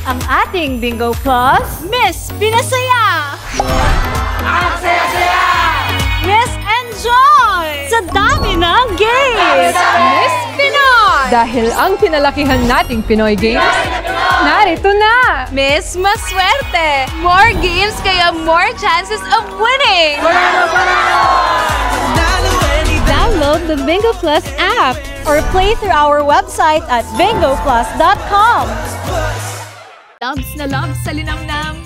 ang ating Bingo Plus Miss Pinasaya! Ang saya-saya! Miss Enjoy! Sa dami ng games! Miss Pinoy! Dahil ang pinalakihan nating Pinoy Games, narito na! Miss Maswerte! More games kaya more chances of winning! Download the Bingo Plus app or play through our website at bingoplus.com. Loves na loves sa linamnam.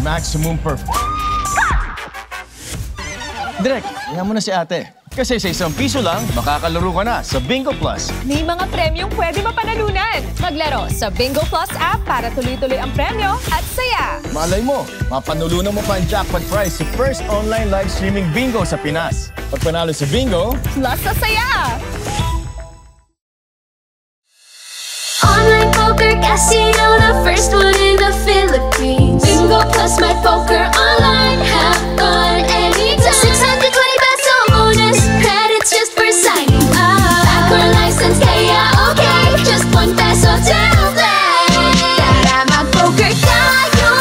Maximum perfect. Direk, tingnan mo na si ate. Kasi sa ₱1 lang, makakalaro ka na sa Bingo Plus. May mga premyong pwede mapanalunan. Maglaro sa Bingo Plus app para tuloy-tuloy ang premyo at saya. Malay mo, mapanulunan mo pa ang jackpot prize sa first online live streaming bingo sa Pinas. Pag panalo sa bingo, Plus sa saya. Online poker casino, the first one in the Philippines. Bingo Plus my poker online, have fun anytime. 620 peso bonus, credits just for signing up. Backer license, kaya okay, just ₱1 to play. Tara mag-poker tayo,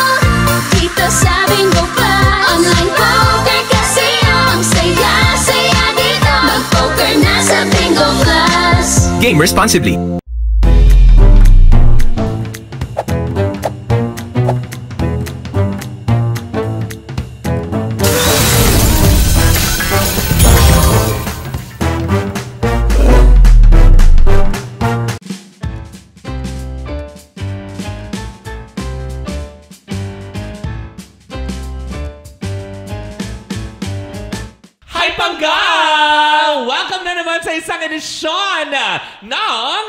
dito sa Bingo Plus. Online poker casino, ang saya-saya dito. Mag-poker na sa Bingo Plus. Game responsibly. Welcome na naman sa isang edisyon ng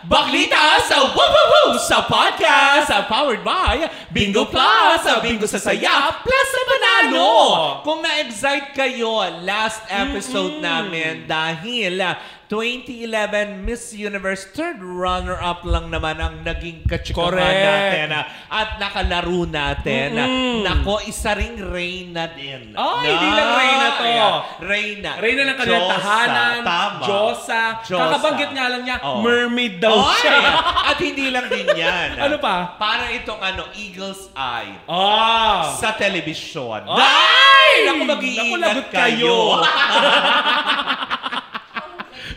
Baklita sa Woo sa podcast powered by Bingo Plus, Bingo sa Saya, Plus sa Panalo. Kung na-excite kayo, last episode namin dahil 2011 Miss Universe third runner-up lang naman ang naging katsikahan natin at nakalaro natin. Nako, isa ring Reyna din. Oh, hindi lang Reyna to. Reyna. Reyna ng kanyang tahanan, Diyosa. Kakabanggit nga lang niya, mermaid daw siya. At hindi lang din yan. Ano pa? Parang itong Eagle's Eye. Oh. Sa telebisyon. Ay! Naku, mag-iingat kayo.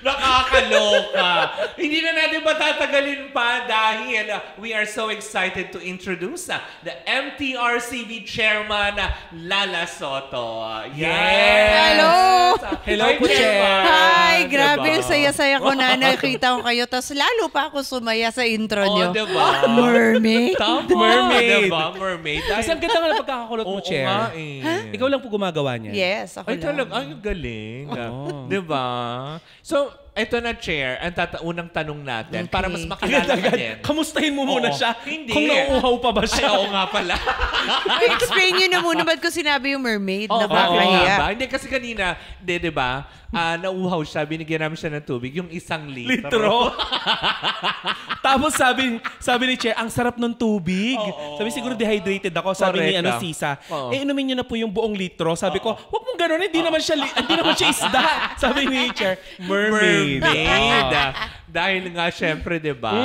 Nakakaloka. Hindi na natin patatagalin pa dahil we are so excited to introduce the MTRCB Chairman, Lala Soto. Yes! Hello! Hello po, Chair. Hi! Grabe, saya-saya ko na nakita ko kayo. Tapos lalo pa ako sumaya sa intro nyo. Diba? Mermaid. Tama. Mermaid. Diba? Mermaid. Kasi ang ganda nga ng pagkakakulot mo, Chair. Nga eh. Ikaw lang po gumagawa niya. Yes, ako Ay, lang. talaga. Ay, galing. Diba? So, ito na, Chair, ang unang tanong natin para mas makilala ka din. Kamustahin mo muna siya. Hindi. Kung nauuhaw pa ba siya. Ay, oo nga pala. Explain nyo na muna ba't ko sinabi yung mermaid? Oo, Nakakahiya. ba? Hindi, kasi kanina, di ba, nauuhaw siya, binigyan namin siya ng tubig, yung 1 litro. Tapos sabi ni Che, ang sarap ng tubig. Sabi siguro dehydrated ako. Sabi ni Sisa, inumin niyo na po yung buong litro. Sabi ko, huwag mong gano'n, hindi naman siya isda. Sabi ni Che, mermaid. Dahil nga, syempre, di ba?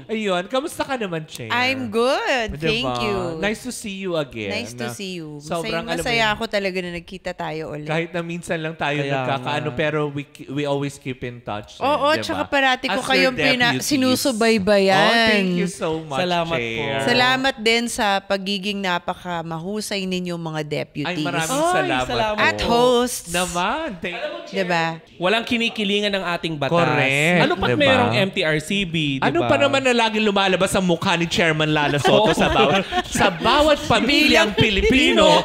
Ayun, kamusta ka naman, Che? I'm good. Diba? Thank you. Nice to see you again. Nice to see you. Sobrang, Masaya ako talaga na nagkita tayo ulit. Kahit na minsan lang tayo nagkakaano, pero we always keep in touch. Oo, diba? Tsaka parati ko As kayong your deputies. sinusubaybayan. Oh, thank you so much, Salamat Chair. po. Salamat din sa pagiging napakamahusay ninyong mga deputies. Ay, maraming salamat. At hosts. Naman. Diba? Walang kinikilingan ng ating batas. Correct. Ano pa't Diba? merong MTRCB, diba? Ano pa naman na laging lumalabas sa mukha ni Chairman Lala Soto sa bawat pamilyang Pilipino?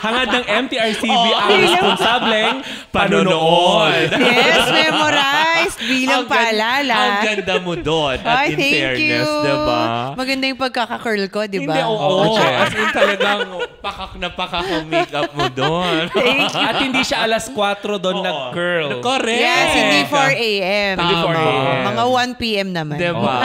Hangad ng MTRCB ang responsableng panunood. Yes, memorized bilang paalala. Ang ganda mo doon. At Ay, in thank fairness, you. diba? Maganda yung pagkaka-curl ko, diba? Hindi, oo. As in talagang pakak na pakak ang makeup mo doon. Thank you. At hindi siya 4:00 doon nag-curl. Correct. Yes, hindi 4 a.m. a.m. Mga 1 p.m. naman. Diba?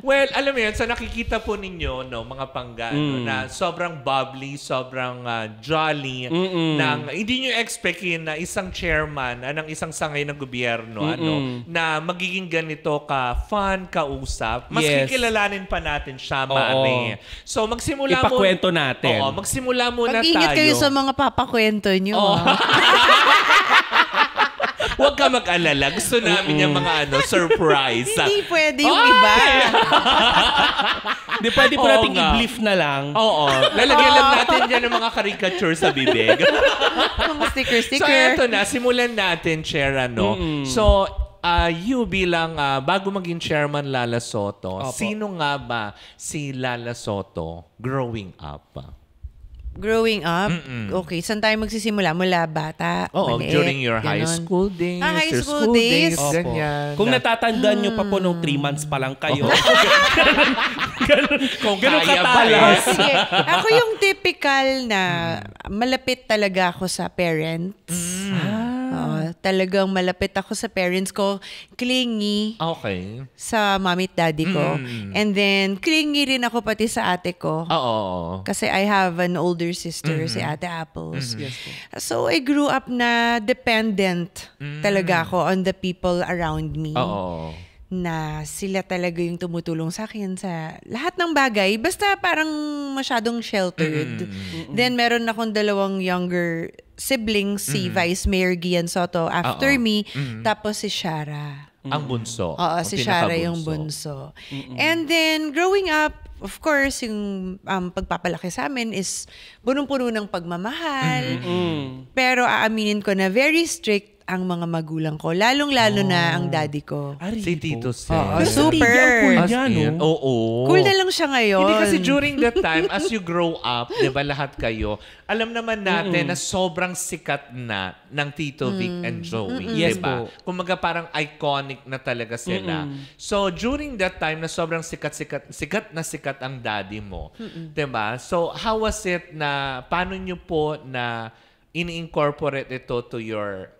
Well, alam mo yun, sa nakikita po ninyo, no, mga pangga, na sobrang bubbly, sobrang jolly, nang hindi nyo expectin na isang chairman ng isang sangay ng gobyerno na magiging ganito ka-fun, kausap. Mas kikilalanin pa natin siya, Mami. So, magsimula Ipakwento natin. Oo, magsimula muna tayo. Mag-ingat kayo sa mga papakwento nyo. Huwag ka mag-alala. Gusto namin yung mga surprise. Hindi pwede yung iba. Hindi pwede po natin i-bliff na lang. Oo. Lalagyan lang natin dyan ng mga caricature sa bibig. Mga sticker. So, eto na. Simulan natin, Chair. So, you bilang bago maging chairman Lala Soto, sino nga ba si Lala Soto growing up? Growing up? Okay, saan tayo magsisimula? Mula bata? Oo, maliit, during your high school days, high your school days. ganyan. Kung natatandaan nyo pa po nung 3 months pa lang kayo. Kung ganun kaya katalas. Sige. Ako yung typical na malapit talaga ako sa parents. Talagang malapit ako sa parents ko. Clingy sa mommy at daddy ko. And then, clingy rin ako pati sa ate ko. Oo. Kasi I have an older sister, si Ate Apples. So, I grew up na dependent talaga ako on the people around me. Oo. Na sila talaga yung tumutulong sa akin sa lahat ng bagay. Basta parang masyadong sheltered. Then, meron akong 2 younger siblings, si Vice Mayor Gian Soto after me, tapos si Shara. Ang bunso. Oo, si Shara yung bunso. And then, growing up, of course, yung pagpapalaki sa amin is punong-puno ng pagmamahal. Pero aaminin ko na very strict ang mga magulang ko. Lalong-lalo na ang daddy ko. Si Tito Sen. Oo, super. Oo. Cool na lang siya ngayon. Hindi kasi during that time, as you grow up, di ba lahat kayo, alam naman natin na sobrang sikat na ng Tito Vic and Joey. Yes diba? Kumaga parang iconic na talaga sila. So during that time na sobrang sikat ang daddy mo. Diba? So how was it na, paano nyo po na ini-incorporate ito to your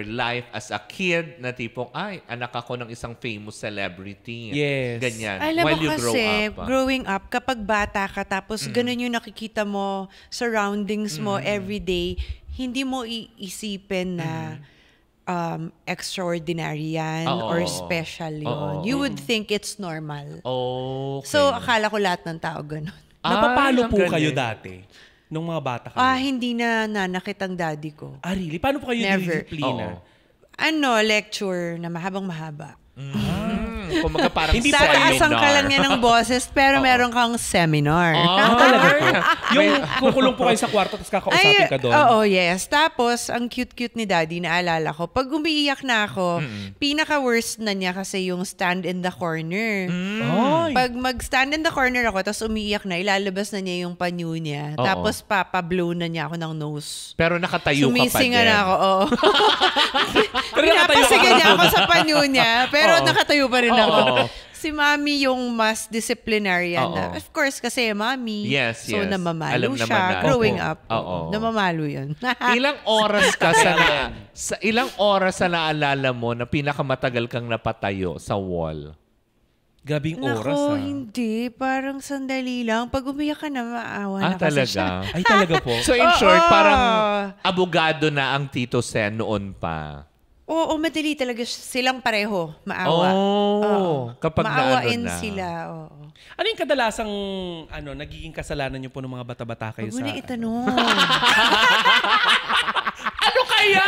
life as a kid na tipong, ay, anak ako ng isang famous celebrity. Yes. Ganyan. Alam while mo you kasi, growing up, kapag bata ka, tapos ganun yung nakikita mo, surroundings mo everyday, hindi mo iisipin na extraordinary yan or special yun. You would think it's normal. Okay. So, akala ko lahat ng tao ganun. Napapalo po kayo dati? Nung mga bata kayo? Hindi na nanakit ang daddy ko. Really? Paano po kayo dinidisiplina? Lecture na mahabang-mahaba. Kumaga parang tataasan ka lang yan ng boses, pero meron kang seminar. Talaga po? Yung kukulong po kayo sa kwarto tapos kakausapin ka doon? Oo, yes. Tapos, ang cute-cute ni daddy, naalala ko, pag umiiyak na ako, pinaka-worst na niya kasi yung stand in the corner. Pag mag-stand in the corner ako, tapos umiiyak na, ilalabas na niya yung panyo niya. Tapos, papablow na niya ako ng nose. Pero nakatayo ka pa din. Sumisinga na ako, oo. Pinapasiga niya ako sa panyo niya, pero nakatayo pa rin ako. Si Mami yung mas disciplinarian na. Of course, kasi Mami. Yes. So, namamalo alam siya. Growing up, namamalo yun. Ilang oras ka ilang oras sa naalala mo na pinakamatagal kang napatayo sa wall? Gabing oras, Nako, hindi. Parang sandali lang. Pag umiyak ka na, maawa na kasi siya. Ay, talaga po? So, in short, parang abogado na ang Tito Sen noon pa. Oo, madali talaga silang pareho. Maawa. Kapag maawain na sila. Ano yung kadalasang nagiging kasalanan niyo po ng mga bata-bata kayo Huwag mo na itanong. Ano kaya?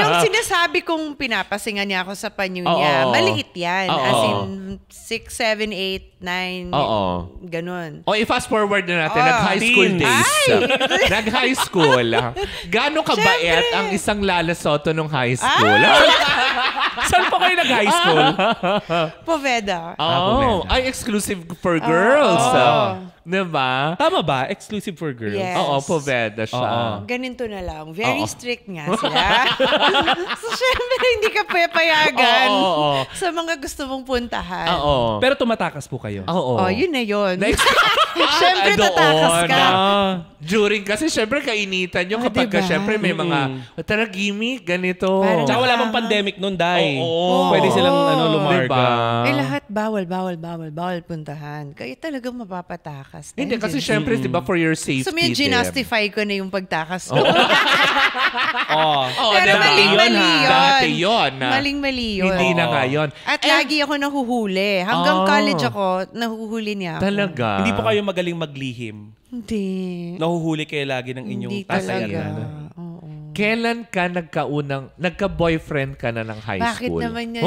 Yung sinasabi kong pinapasingan niya ako sa panyo niya, maliit yan. As in, 6, 7, 8, 9, ganun. I-fast forward na natin. Nag-high school days. Nag-high school. Gano'ng kabait ang isang Lala Soto nung high school? Saan po kayo nag-high school? Poveda. Ay, exclusive for girls. Diba? Tama ba? Exclusive for girls? Yes. Oo, Poveda siya. Ganito na lang. Very Oo. strict nga sila. So, syempre, hindi ka payagan sa mga gusto mong puntahan. Oo. Pero tumatakas po kayo? Oo. Oh, yun na yun. Syempre, Syempre, tatakas ka. During, kasi syempre, kainitan nyo kapag diba? syempre may mga, tara, gimmick, ganito. Parang- Tsaka wala bang pandemic nun, Day. Oo. Pwede silang lumarga. Diba? Lahat bawal puntahan. Kaya talagang mapapatakas. Hindi, kasi syempre, di ba, for your safety. So, may ginastify ko na yung pagtakas ko. Pero diba? maling-mali yun. Dati yun. Maling-mali yun. Hindi na nga yun. At lagi ako nahuhuli. Hanggang college ako, nahuhuli niya ako. Talaga. Hindi po kayo magaling maglihim. Hindi. Nahuhuli kayo lagi ng inyong Hindi talaga. tasayan. Oo. Kailan ka nagka-boyfriend ka na ng high Bakit school? naman yan?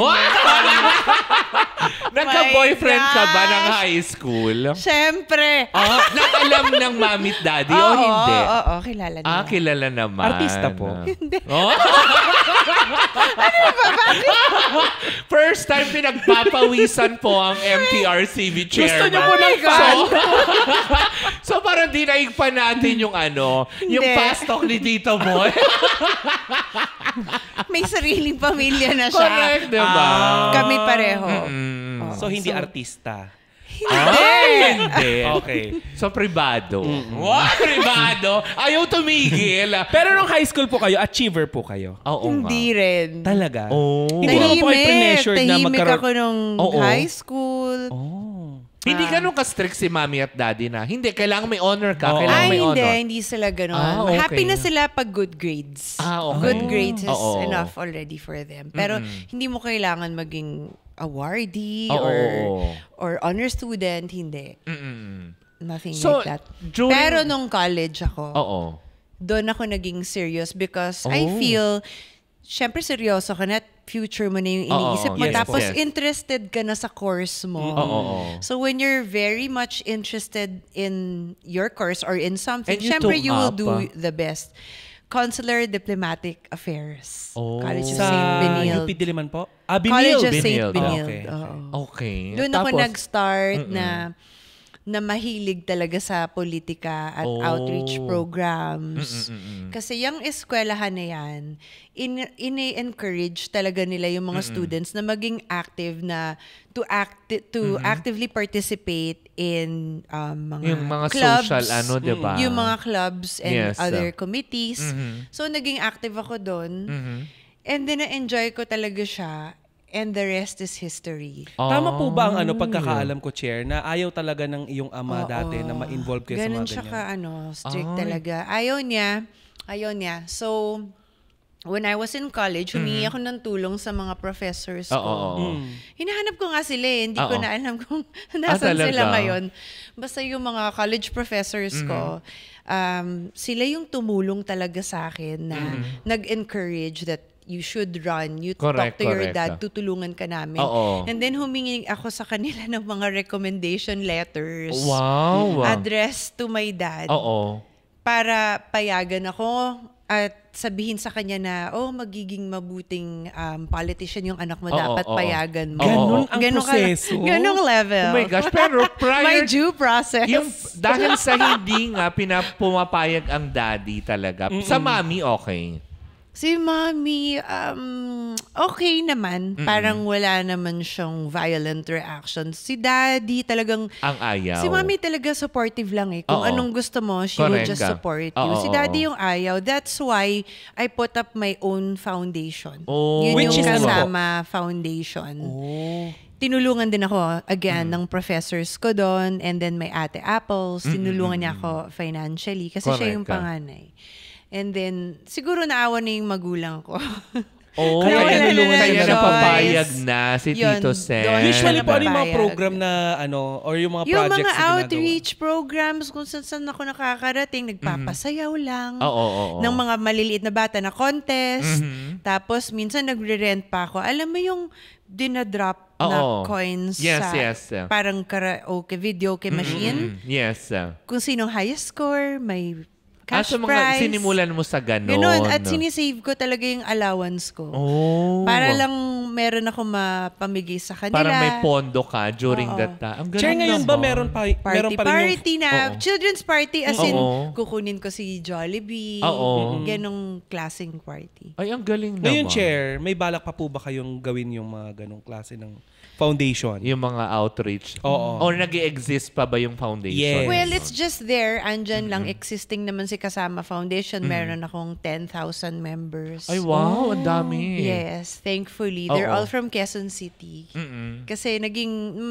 Nagka-boyfriend ka ba ng gosh. high school? Siyempre. Alam ng mami at daddy o hindi? Oo, kilala niya. Kilala naman. Artista po. Oh? First time pinagpapawisan po ang MTRCB chairman. Gusto niyo po ng fan? So parang dinaig pa natin yung yung fast talk ni Tito Boy. May sariling pamilya na siya. Correct, diba? Kami pareho. So, hindi artista. Hindi. Okay. So, privado. Wow, privado. Ayaw tumigil. Pero nung high school po kayo, achiever po kayo? Oo Hindi rin. Talaga? Oh. Hindi naman po kayo pre-measured na Tahimik magkaroon. ako nung high school. Hindi ganun ka-strict si mami at daddy na. Hindi, kailangan may honor ka. Kailangan may honor. Hindi sila ganun. Okay. Happy na sila pag good grades. Okay. Good grades is Oo. enough already for them. Pero hindi mo kailangan maging awardee Oo. or honor student. Hindi. Nothing So, like that. during- Pero nung college ako, Oo. doon ako naging serious because I feel, syempre seryoso ka na at future mo na yung iniisip mo. Yes, Tapos yes. interested ka na sa course mo. So when you're very much interested in your course or in something, And you syempre took you will up, do the best. Consular Diplomatic Affairs. College of Sa St. Benilde. UP Diliman po? College of Benilde. St. Okay. Benilde. Oo. Okay. Doon ako Tapos, nag-start na mahilig talaga sa politika at outreach programs. Kasi yung eskwelahan na yan, ini-encourage talaga nila yung mga students na maging active na to actively participate in yung mga clubs, social, diba? yung mga clubs and Yes. other committees. So, naging active ako doon. And then, na-enjoy ko talaga siya. And the rest is history. Tama po ba ang pagkakaalam ko, Chair, na ayaw talaga ng iyong ama dati na ma-involve kayo sa Ganun mga siya ganyan? strict talaga. Ayaw niya. So, when I was in college, humingi ako ng tulong sa mga professors ko. Hinahanap ko nga sila Hindi ko na alam kung nasan talaga? sila ngayon. Basta yung mga college professors ko, sila yung tumulong talaga sa akin na nag-encourage that you should run. You Correct, talk to your correct. dad, tutulungan ka namin. And then humingi ako sa kanila ng mga recommendation letters. Wow. Addressed to my dad. Para payagan ako at sabihin sa kanya na, magiging mabuting politician yung anak mo, dapat payagan mo. Ganun ang proseso? Ganung level. Oh my gosh, pero prior... May due process. Dahil sa hindi nga pumapayag ang daddy talaga. Sa mami, okay. Si Mommy, okay naman. Parang wala naman siyang violent reactions. Si Daddy talagang... Ang ayaw. Si Mommy talaga supportive lang Kung anong gusto mo, she will just support you. Si Daddy yung ayaw. That's why I put up my own foundation. Yun Which yung is Kasama Foundation. Tinulungan din ako, again, ng professors ko doon. And then may Ate Apples. Tinulungan niya ako financially kasi siya yung panganay. And then, siguro naawa na yung magulang ko. Kaya choice. napapayag na si Yun, Tito Sen. doon Usually po, ano yung mga Napapayag. program na, or yung mga Yung projects mga na ginagawa? outreach programs, kung saan ako nakakarating, nagpapasayaw lang. Oo. Ng mga maliliit na bata na contest. Tapos, minsan nagre-rent pa ako. Alam mo yung dinadrop na coins sa parang karaoke, videoke machine. Yes. Kung sinong highest score, may cash mga prize. sinimulan mo sa ganon. Ganun. At sinisave ko talaga yung allowance ko. Para lang meron ako mapamigay sa kanila. Parang may pondo ka during that time. Ang Chair, ngayon ba meron pa rin Party na. Oo. Children's party as in, Oo. kukunin ko si Jollibee. Oo. Ganong klaseng party. Ay, ang galing naman. Ngayon, Chair, may balak pa po ba kayong gawin yung mga ganong klase ng foundation? Yung mga outreach. Oo. Or nag-i-exist pa ba yung foundation? Yes. Well, it's just there. Andyan lang. Existing naman si Kasama Foundation. Meron akong 10,000 members. Ay, wow. Ang dami. Yes, thankfully. They're Oo. all from Quezon City. Mm-mm. Kasi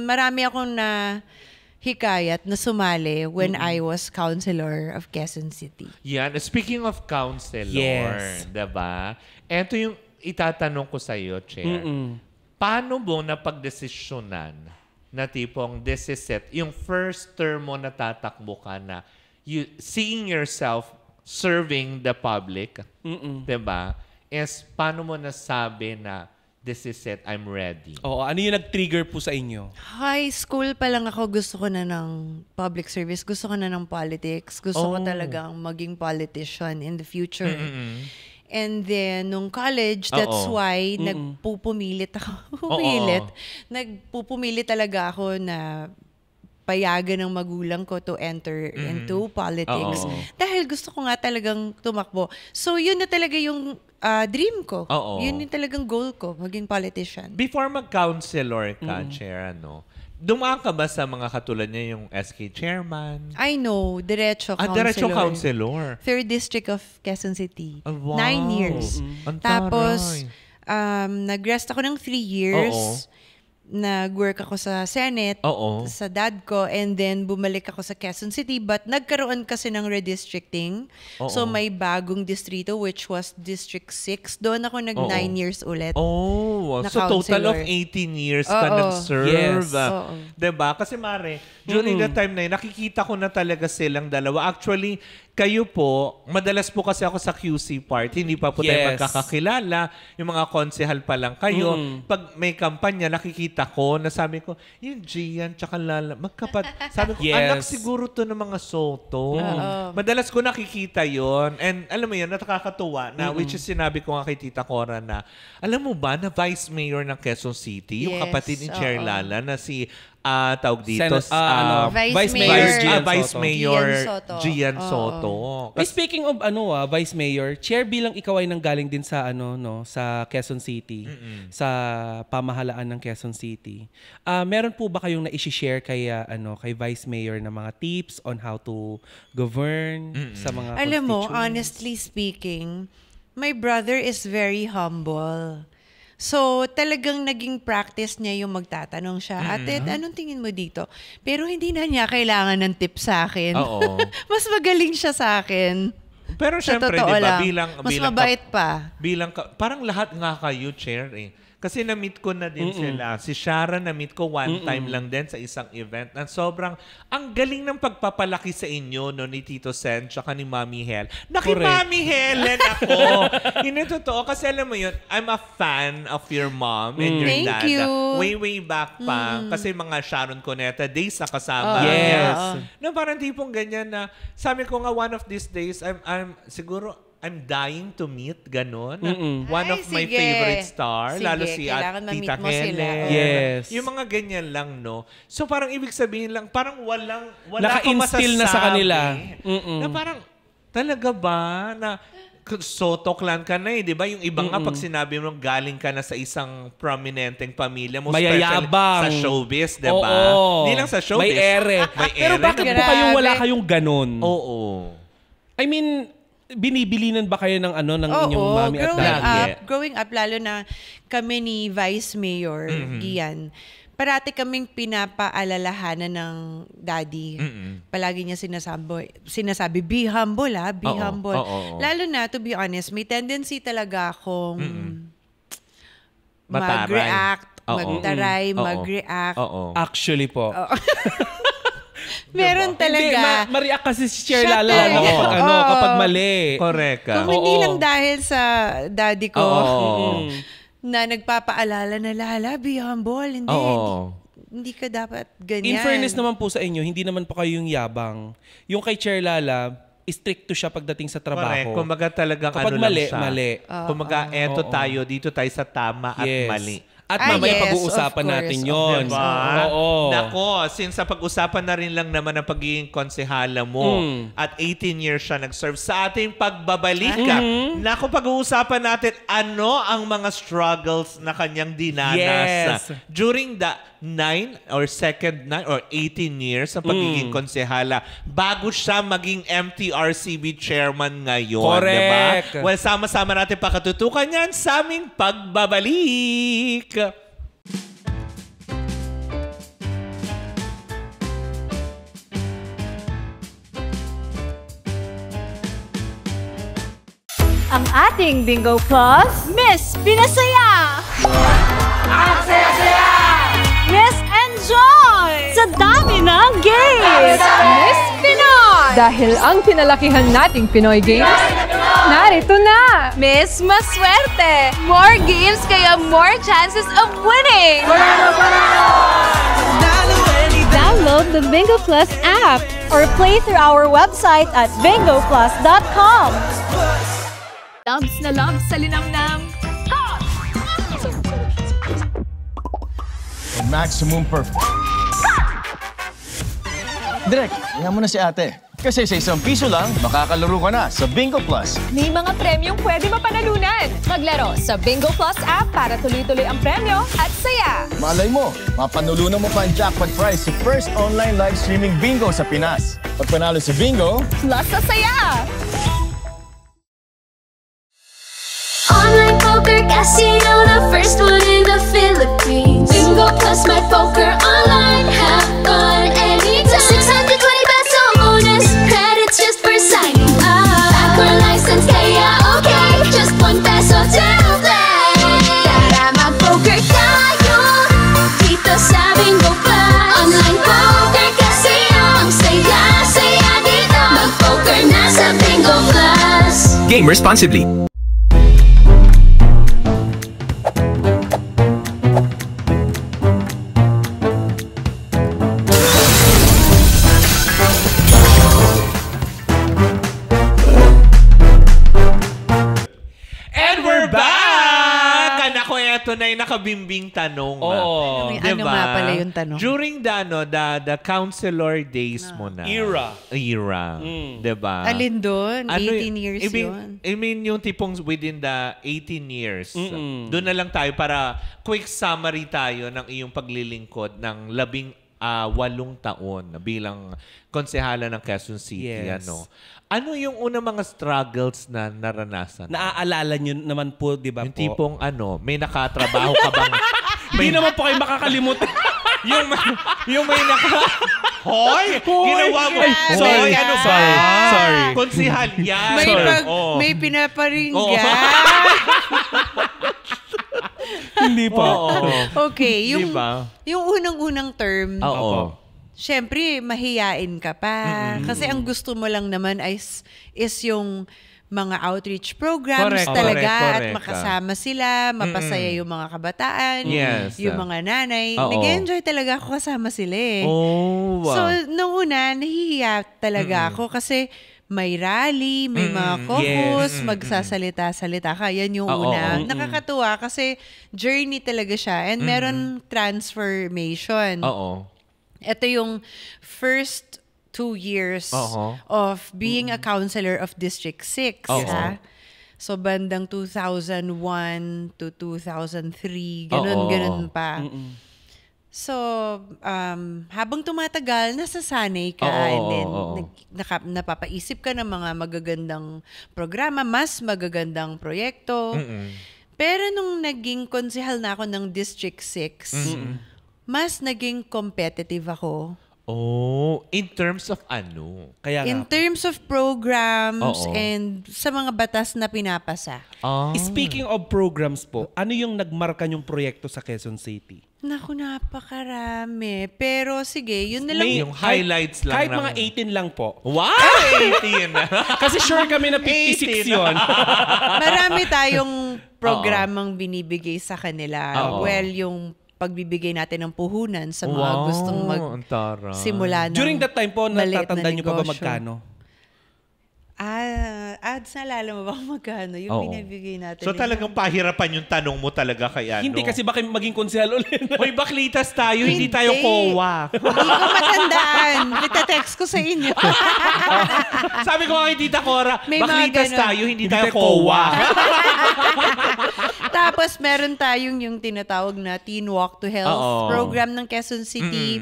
marami akong hikayat na sumali when I was councilor of Quezon City. Yan. Speaking of counselor, Yes. diba? Ito yung itatanong ko sa iyo, Chair. Paano mo napagdesisyonan na tipong this is it, yung first term mo natatakbo ka na seeing yourself serving the public, diba? Is paano mo nasabi na this is it, I'm ready? Oo, ano yung nag-trigger po sa inyo? High school pa lang ako, gusto ko na ng public service, gusto ko na ng politics, gusto ko talagang maging politician in the future. And then, nung college, that's why nagpupumilit ako. Nagpupumilit talaga ako na payagan ng magulang ko to enter into politics. Dahil gusto ko nga talagang tumakbo. So, yun na talaga yung dream ko. Yun yung talagang goal ko, maging politician. Before mag-counselor ka, Chair, dumaan ka ba sa mga katulad niya yung SK chairman? I know, diretso counselor. Diretso counselor. 3rd District of Quezon City. Wow. 9 years. Ang Tapos, taray. nag-rest ako ng 3 years. Nag-work ako sa Senate, sa dad ko, and then bumalik ako sa Quezon City. But nagkaroon kasi ng redistricting. So may bagong distrito, which was District 6. Doon ako nag 9 years ulit. So total of 18 years ka nag-serve. Yes. Diba? Kasi Mare, during that time na yun, nakikita ko na talaga silang dalawa. Actually, kayo po, madalas po kasi ako sa QC part, hindi pa po tayo magkakakilala. Yung mga konsehal pa lang kayo. Pag may kampanya, nakikita ko, na sabi ko, yung Gian, tsaka Lala, sabi ko, anak siguro to ng mga Soto. Madalas ko nakikita yon. And alam mo yun, nakakatuwa na, which is sinabi ko nga kay Tita Cora na, alam mo ba na Vice Mayor ng Quezon City, yung kapatid ni Chair Lala, na si tawag dito, Vice Mayor Gian Soto. Speaking of Vice Mayor, Chair, bilang ikaw ay nanggaling din sa sa Quezon City, sa pamahalaan ng Quezon City. Meron po ba kayong na-i-share kay Vice Mayor na mga tips on how to govern sa mga constituents? Alam mo, honestly speaking, my brother is very humble. So, talagang naging practice niya yung magtatanong siya, Ate, anong tingin mo dito? Pero hindi na niya kailangan ng tip sa akin. Mas magaling siya sa akin. Pero syempre, di ba, mas mabait pa. Parang lahat nga kayo, Chair, Kasi na-meet ko na din sila. Si Shara na-meet ko one time lang din sa isang event. Na sobrang, ang galing ng pagpapalaki sa inyo ni Tito Sen tsaka ni Mami Hel. Mami Helen ako. Yun yung totoo. Kasi alam mo yun, I'm a fan of your mom and your dad. Thank you. Way back pa. Kasi mga Sharon Cuneta days na kasama. Na parang tipong ganyan na, sabi ko nga one of these days, I'm dying to meet, ganon. One of my favorite stars. Lalo si Tita Helen. Yes. Yung mga ganyan lang, no? So parang ibig sabihin lang, parang wala naka-instill na sa kanila. Na parang, talaga ba na Soto clan ka na di ba? Yung iba nga pag sinabi mo galing ka na sa isang prominenteng pamilya mo, mayayabang sa showbiz, di ba? Hindi lang sa showbiz. May ere. Pero bakit po kayong wala kayong ganon? I mean, binibilinan ba kayo ng inyong mami at daddy? Growing up, lalo na kami ni Vice Mayor Gian, parati kaming pinapaalalahanan ng daddy. Palagi niya sinasabi, be humble be humble. Lalo na, to be honest, may tendency talaga akong mag-react, magtaray, mag-react. Actually po. Meron talaga. Ma-react kasi si Chair Lala kapag mali. Correct. Kung hindi lang dahil sa daddy ko na nagpapaalala na Lala, be humble. Hindi ka dapat ganyan. In fairness naman po sa inyo, hindi naman po kayo yung yabang. Yung kay Chair Lala, stricto siya pagdating sa trabaho. Correct. Kumbaga talagang kapag lang mali, siya. mali. Kumbaga, dito tayo sa tama at mali. At mamaya yes, pag-uusapan of course. natin yun. Diba? Oo. Nako, since sa pag-usapan na rin lang naman ang pagiging konsehala mo at 18 years siya nag-serve sa ating pagbabalik. Nako, pag-uusapan natin ano ang mga struggles na kanyang dinanas Yes. during the 9 or 18 years ng pagiging konsehala bago siya maging MTRCB chairman ngayon. Correct. Diba? Well, sama-sama natin pakatutukan yan sa aming pagbabalik. Ang ating Bingo Plus, Miss Pinasaya! Ang saya-saya! Miss Enjoy! Sa dami ng games! Miss Pinoy! Dahil ang pinalakihan nating Pinoy Games, narito na! Miss Maswerte! More games kaya more chances of winning! Download the Bingo Plus app or play through our website at bingoplus.com. Loves na loves sa linamnam. Maximum perfect. Direk, tingnan mo na si ate. Kasi sa ₱1 lang, makakalaro ka na sa Bingo Plus. May mga premyong pwede mapanalunan. Maglaro sa Bingo Plus app para tuloy-tuloy ang premyo at saya. Malay mo, mapanulunan mo pa ang jackpot prize sa first online live streaming bingo sa Pinas. Pag panalo sa bingo, Plus sa saya. Online poker casino, the first one in the Philippines. Bingo Plus My Poker Online, have fun anytime. 620 peso bonus, credits just for signing up. Backward license, kaya okay, just ₱1 to play. Tara mag-poker tayo, dito sa Bingo Plus. Online poker casino, ang saya-saya dito. Mag-poker na sa Bingo Plus. Game responsibly. And we're back! Anak ko, eto na yung nakabimbing tanong. Oo. Ano nga pala yung tanong? During the counselor days mo na. Era. Diba? Alin doon? 18 years I mean, yun. I mean, yung tipong within the 18 years. Doon na lang tayo para quick summary tayo ng iyong paglilingkod ng 18 taon bilang konsehala ng Quezon City. Yes. Ano yung unang mga struggles na naranasan? Naaalala nyo naman po, di ba Yung po? tipong may nakatrabaho ka bang... Hindi naman po kayo makakalimutan. yung may Hoy! Ginawa mo. Ay, sorry. Ano ba? Sorry. Konsihal yan. May pinaparinggan. Hindi pa. Okay, yung Diba? yung unang-unang term, Oo. syempre mahiyain ka pa. Kasi ang gusto mo lang naman is yung mga outreach programs Correct, talaga correct. at makasama sila, mapasaya yung mga kabataan, Yes. yung mga nanay. Oo. Nag-enjoy talaga ako kasama sila eh. Oh, wow. So, nung una, nahihiya talaga ako kasi may rally, may mga co-host, magsasalita-salita ka. Yan yung una. Nakakatuwa kasi journey talaga siya and meron transformation. Oo. Ito yung first 2 years of being a counselor of District 6. Ha? So, bandang 2001 to 2003, ganun pa. So, habang tumatagal, nasasanay ka and then napapaisip ka ng mga magagandang programa, mas magagandang proyekto. Pero nung naging konsehal na ako ng District 6, mas naging competitive ako. Oh, in terms of ano? Kaya In nga. terms of programs and sa mga batas na pinapasa. Speaking of programs po, ano yung nagmarka yung proyekto sa Quezon City? Naku, napakarami. Pero sige, yun na lang. Yung highlights lang. Kahit mga 18 lang po. Wow! 18! Kasi sure kami na 56 yun. Marami tayong programang binibigay sa kanila. Oo. Well, yung pagbibigay natin ng puhunan sa mga gustong magsimula ng During that time po, maliit na natatandaan nyo pa ba negosyo. magkano? ads, naalala mo ba kung magkano yung Oo. pinabigay natin? So talagang pahirapan yung tanong mo talaga kay ano. Hindi kasi baka maging konsehal ulit. Hoy, baklitas tayo, hindi tayo kowa. Hindi ko matandaan. Nita-text ko sa inyo. Sabi ko kay Tita Cora, May mga baklitas ganun. tayo, hindi tayo kowa. Tapos meron tayong yung tinatawag na Teen Walk to Health Oo. program ng Quezon City.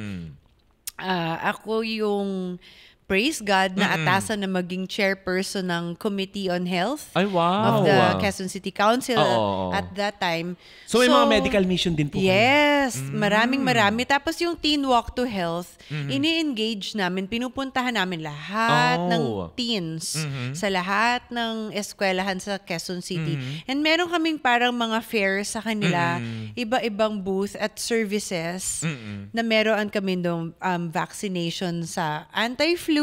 Ako yung praise God na atasan na maging chairperson ng Committee on Health Ay, wow. of the Quezon City Council Oo. at that time. So may mga medical mission din po. Yes, marami. Tapos yung Teen Walk to Health, ini-engage namin, pinupuntahan namin lahat ng teens sa lahat ng eskwelahan sa Quezon City. And meron kaming parang mga fairs sa kanila, iba-ibang booth at services na meron kami doon vaccination sa anti-flu,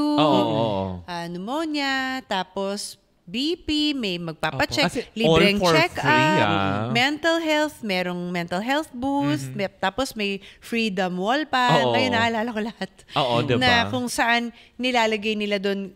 pneumonia, tapos BP, may magpapacheck, Kasi libreng all for check-up, free, mental health, merong mental health booth, tapos may freedom wall pa. Oo. Ngayon, naalala ko lahat. Oo, diba? Na kung saan nilalagay nila doon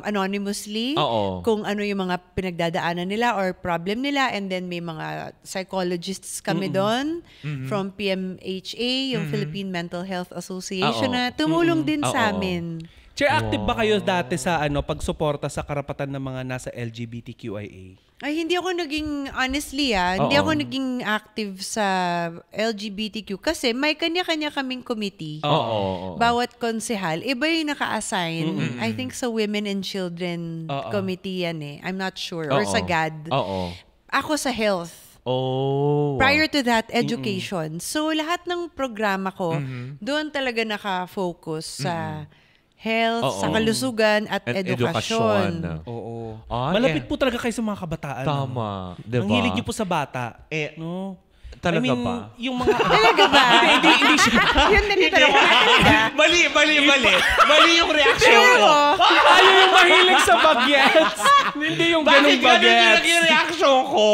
anonymously kung ano yung mga pinagdadaanan nila or problem nila, and then may mga psychologists kami doon from PMHA, yung Philippine Mental Health Association, na tumulong din sa amin. Chair, active ba kayo dati sa pagsuporta sa karapatan ng mga nasa LGBTQIA? Ay, hindi ako naging, honestly hindi ako naging active sa LGBTQ kasi may kanya-kanya kaming committee. Bawat konsehal, iba yung naka-assign. I think sa Women and Children Committee yan eh. I'm not sure. Or sa GAD. Ako sa Health. Prior to that, Education. So, lahat ng programa ko, doon talaga naka-focus sa health, sa kalusugan at edukasyon. Oo. Ay, Malapit po talaga kayo sa mga kabataan. Tama. Diba? Ang hilig niyo po sa bata. No? I Talaga mean, ba? Yung mga... Talaga ba? Hindi siya. Yun din yung tanong ko. Talaga? Mali. Mali yung reaction ko. Ayaw yung mahilig sa bagets. Hindi yung ganung Bakit ganun bagets. yung reaction ko?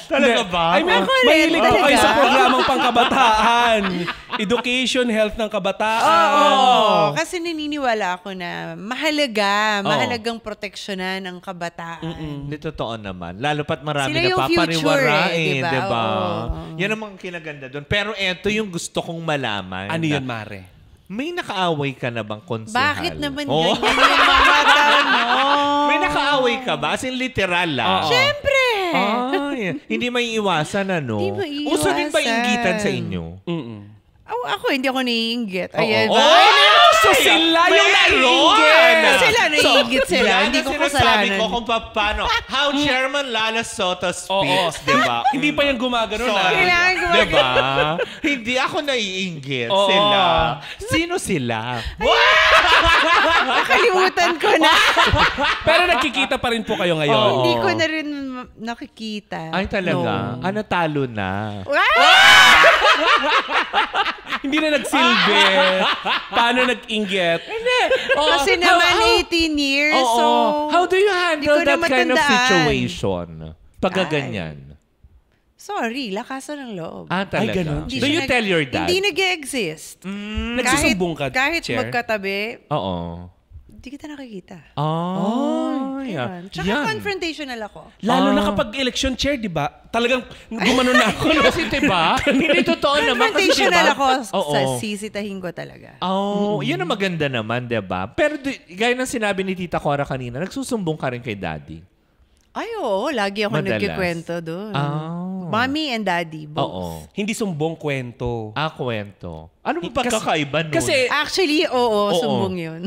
Talaga ba? I mean, mahilig po kayo sa programang pangkabataan. Education, health ng kabataan. Oo. Kasi naniniwala ako na mahalagang proteksyonan ang kabataan. Hindi, totoo naman. Lalo pat marami Sila na yung papariwarain, future, diba? Oo. Yan ang mga kinaganda doon. Pero eto yung gusto kong malaman. Ano yun, Mare? May nakaaway ka na bang konsehal? Bakit naman ganyan yung mga tanong? May nakaaway ka ba? As in literal lang. Siyempre! Ay, hindi may iwasan, ano? Hindi maiiwasan. Uso din ba inggitan sa inyo? Ako, hindi ako naiinggit. Ayan ba? So sila yung naiinggit. Sila naiinggit sila. Yan Hindi ang ko sinasabi kasalanan. ko kung paano. How Chairman Lala Soto speaks, di ba? Hindi pa yung gumagano na. Kailangan gumagano. Di ba? Hindi ako naiinggit. Oo. Sila. Sino sila? Nakalimutan ko na. Pero nagkikita pa rin po kayo ngayon. Oo. Hindi ko na rin nakikita. Ay, talaga? No. Talo na. Hindi na nagsilbi. Paano nag-inggit? Kasi naman 18 years, so... How do you Hindi handle ko na that kind of matandaan. situation? Pagkaganyan. Sorry, lakasan ng loob. Talaga? Ay, ganun. Hindi Do siya you tell your dad? Hindi nag-exist. Nagsusumbong ka, Kahit Chair? magkatabi, Oo. hindi kita nakikita. Ay. Ganun. Tsaka Yan. confrontational ako. Lalo na kapag election chair, di ba? Talagang gumano na ako. No? Kasi diba? Hindi totoo naman. Kasi Confrontational diba? ako Oo. sa sisitahin ko talaga. Yun ang maganda naman, diba? Pero gaya ng sinabi ni Tita Cora kanina, nagsusumbong ka rin kay Daddy. Ay, oo. Lagi ako Madalas. nagkikwento doon. Mommy and Daddy, both. Oo. Hindi sumbong kwento. Kwento. Ano ba pagkakaiba nun? Kasi, Actually, oo. Sumbong yun.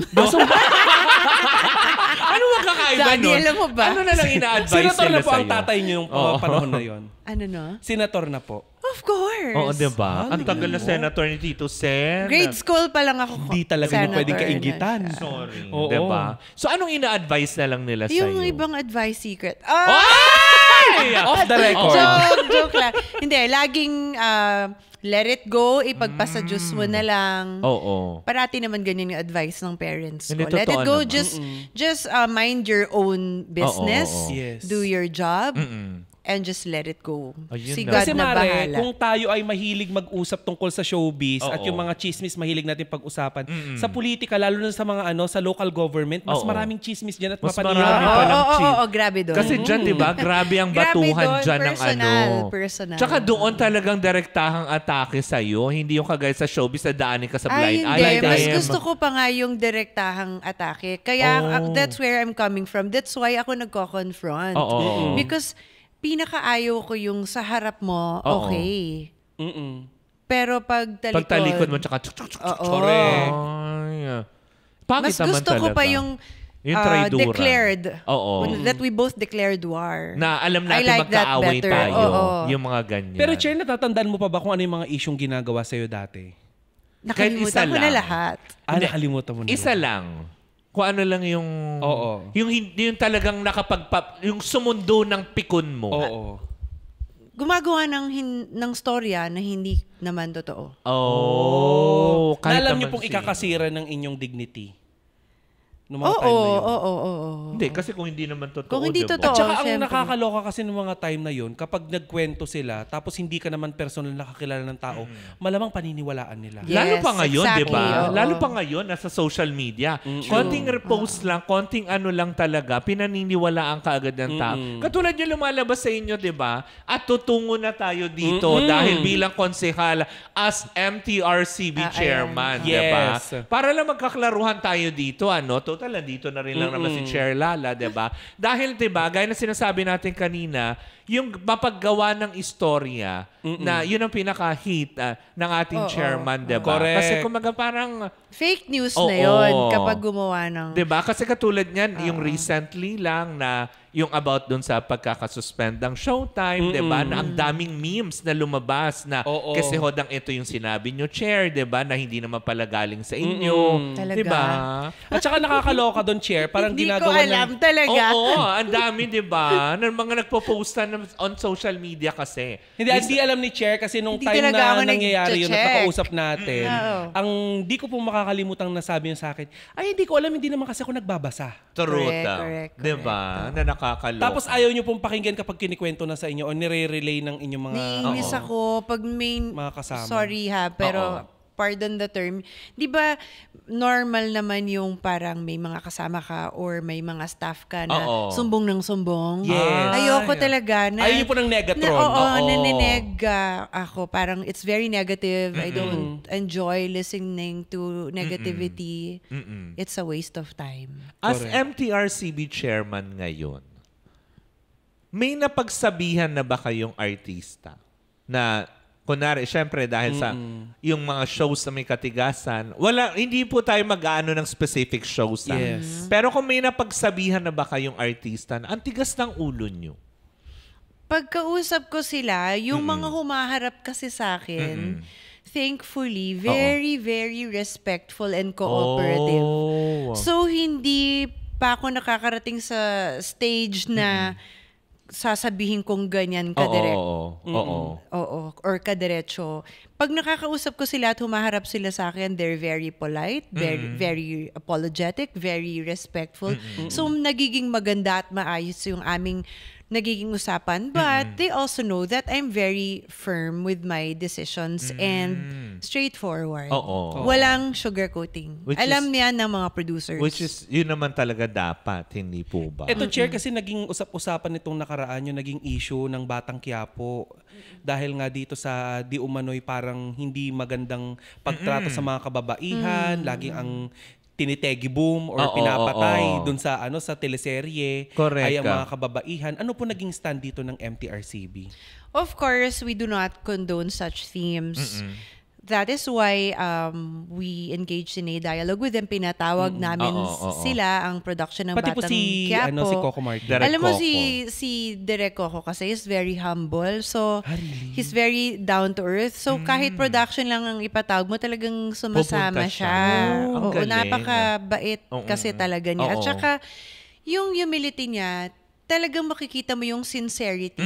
ano ba kakaiba Daddy, nun? alam mo ba? Ano na lang ina-advise senator nila na po ang sa'yo? tatay niyo yung panahon na yon. Ano no? Senator na po. Of course. Oo, diba? Ang tagal na senator ni Tito Sen. Grade school pa lang ako. Hindi talaga yung senator pwedeng kainggitan. na siya. Sorry. Oo. Diba? So, anong ina-advise na lang nila sa'yo? Yung ibang advice secret. Off the record. Joke lang. Hindi, laging let it go, ipagpasa Diyos mo na lang. Oo. Parati naman ganyan yung advice ng parents ko. Hindi, Let it totoo go, naman. just mind your own business. Oo. Yes. Do your job. and just let it go. Ayun Si na. God Kasi na Mare, bahala. kung tayo ay mahilig mag-usap tungkol sa showbiz at Oo. yung mga chismis mahilig natin pag-usapan, sa politika, lalo na sa mga sa local government, mas Oo. maraming chismis dyan at Mas mapaniwala. marami Oo, palang oo, cheat. oo, grabe doon. Kasi dyan, di ba, grabe ang Grabe batuhan doon, dyan ng personal. Tsaka doon talagang direktahang atake sa'yo. Hindi yung kagaya sa showbiz na daanin ka sa blind Ay, hindi. Mas item. gusto ko pa nga yung direktahang atake. Kaya that's where I'm coming from. That's why ako nagko-confront. Oo. Because pinakaayaw ko yung sa harap mo, Oo. okay. Mm-mm. Pero pag talikod... Pag talikod mo, tsaka Oo. Correct. Mas gusto ko pa yung traiduran. declared. Oo. That we both declared war. Na alam I natin like that magkaaway better. tayo. Oo. Yung mga ganyan. Pero Cher, natatandaan mo pa ba kung ano yung mga isyong ginagawa sa'yo dati? Kahit isa Nakalimutan ko na lang. lahat. Hindi. Nakalimutan mo na. Isa lang. Kung ano lang yung... Oo. Yung talagang yung sumundo ng pikon mo. Oo. Gumagawa ng storya na hindi naman totoo. Oh. Kahit Alam niyo naman pong siya. ikakasira ng inyong dignity. Noong mga Oo, time na yun. oo. Hindi, kasi kung hindi naman totoo, Kung hindi diba? totoo, At saka ang syempre. nakakaloka kasi ng mga time na yun, kapag nagkwento sila, tapos hindi ka naman personal nakakilala ng tao, malamang paniniwalaan nila. Yeah. Lalo pa Yes, ngayon, exactly, di ba? oo. Lalo pa ngayon, nasa social media. Konting repost lang, konting ano lang talaga, pinaniniwalaan ka agad ng tao. Katulad yung lumalabas sa inyo, di ba? At tutungo na tayo dito dahil bilang konsehal as MTRCB chairman, di ba? Yes. Para lang magkaklaruhan tayo dito, ano? Total, dito na rin lang naman si Chair Lala, di ba? Dahil, di ba, gaya na sinasabi natin kanina, yung mapaggawa ng istorya na yun ang pinaka-hit ng ating chairman, di ba? Correct. Kasi kumaga parang, Fake news Oo. na yon kapag gumawa ng... di ba? Kasi katulad niyan, yung recently lang na yung about dun sa pagkakasuspend ng Showtime, di ba? Na ang daming memes na lumabas na Oo. kasi hodang ito yung sinabi nyo, Chair, di ba? Na hindi naman pala galing sa inyo. Talaga? Di ba? At saka nakakaloka doon, Chair, parang Hindi ko ginagawa alam talaga. Oo, ang dami, di ba? Ng mga nagpo-post on social media kasi. Hindi alam ni Chair kasi nung Hindi time talaga na ako nangyayari yun at nag-check. nakausap natin, Oo. ang di ko po makakalimutang nasabi niya sa akin, ay hindi ko alam, hindi naman kasi ako nagbabasa. Correct. Di ba? Na nakakaloka. Tapos ayaw niyo pong pakinggan kapag kinikwento na sa inyo o nire-relay ng inyong mga... Naiinis ako pag may... Mga kasama. Sorry ha, pero pardon the term. Di ba normal naman yung parang may mga kasama ka or may mga staff ka na Oo. sumbong ng sumbong? Yes. Ayoko talaga na... Ayaw niyo po ng negatron. Oo, Oo. nanineg ako. Parang it's very negative. I don't enjoy listening to negativity. It's a waste of time. As Correct. MTRCB chairman ngayon, may napagsabihan na ba kayong artista na kunwari, syempre dahil sa yung mga shows na may katigasan, hindi po tayo mag-aano ng specific shows. Yes. Pero kung may napagsabihan na ba kayong artista na ang tigas ng ulo nyo? Pagkausap ko sila, yung mga humaharap kasi sa akin, thankfully, very, very respectful and cooperative. Oh. So, hindi pa ako nakakarating sa stage na sasabihin kong ganyan kadirect. Oo. Oo, or kadiretso. Pag nakakausap ko sila at humaharap sila sa akin, they're very polite, very, very apologetic, very respectful. So, nagiging maganda at maayos yung aming nagiging usapan. But they also know that I'm very firm with my decisions and straightforward. Oo. Walang sugarcoating. Which Alam yan ng mga producers. Which is, yun naman talaga dapat, hindi po ba? Ito, Chair, kasi naging usap-usapan nitong nakaraan yung naging issue ng Batang Quiapo. Dahil nga dito sa di umano'y parang hindi magandang pagtrato sa mga kababaihan, laging ang tinitegi boom or pinapatay dun sa sa teleserye Correct ay ang ka. mga kababaihan. Ano po naging stand dito ng MTRCB? Of course, we do not condone such themes. That is why we engaged in a dialogue with them. Pinatawag namin sila, ang production ng Pati po Batang si, Quiapo. si Coco Martin. Direk Alam mo Coco. si Direk Coco kasi is very humble. So, he's very down to earth. So, kahit production lang ang ipatawag mo, talagang Pupunta sumasama siya. siya. Ang Oo, galing. napakabait kasi talaga niya. At Oo. saka, yung humility niya, talagang makikita mo yung sincerity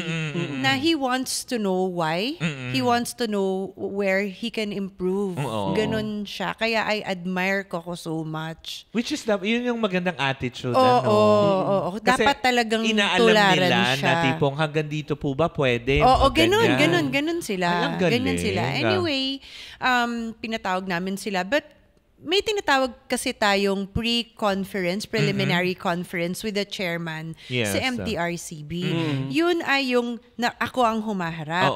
na he wants to know why. He wants to know where he can improve. Ganon siya. Kaya I admire Coco so much. Which is, yun yung magandang attitude. Oo. Dapat talagang tularan nila siya. Na tipong hanggang dito po ba pwede? Oo, ganon sila. Ganyan sila. Anyway, pinatawag namin sila. But may tinatawag kasi tayong pre-conference, preliminary conference with the chairman sa MTRCB. Yun ay yung ako ang humaharap.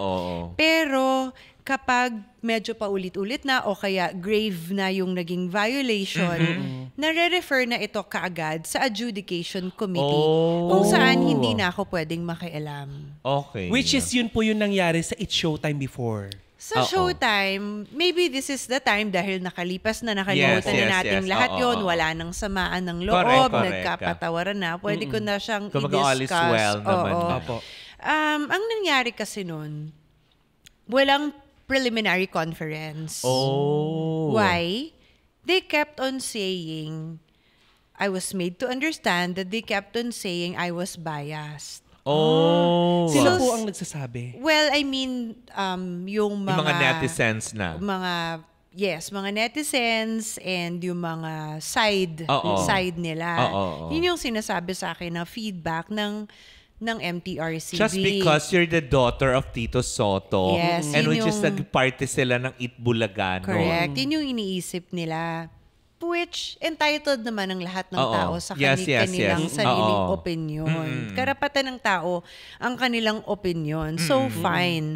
Pero kapag medyo paulit-ulit na o kaya grave na yung naging violation, nare-refer na ito kaagad sa adjudication committee kung saan hindi na ako pwedeng makialam. Okay. Which is yun po yung nangyari sa It's Showtime before. Sa Showtime, maybe this is the time dahil nakalipas na, nakalimutan na natin lahat yon, wala nang samaan ng loob, nagkapatawaran na, pwede ko na siyang i-discuss. Well naman. Ang nangyari kasi nun, walang preliminary conference. Why? They kept on saying, I was made to understand that they kept on saying I was biased. Sino po ang nagsasabi? Well, I mean, yung mga netizens na. Mga netizens and yung mga side nila. Yun yung sinasabi sa akin na feedback ng MTRCB. Just because you're the daughter of Tito Soto. Yes. And which is nag-party sila ng Itbulagano. Correct. Yun yung iniisip nila. Which, entitled naman ng lahat ng tao sa kanilang sariling opinion. Karapatan ng tao ang kanilang opinion. So, fine.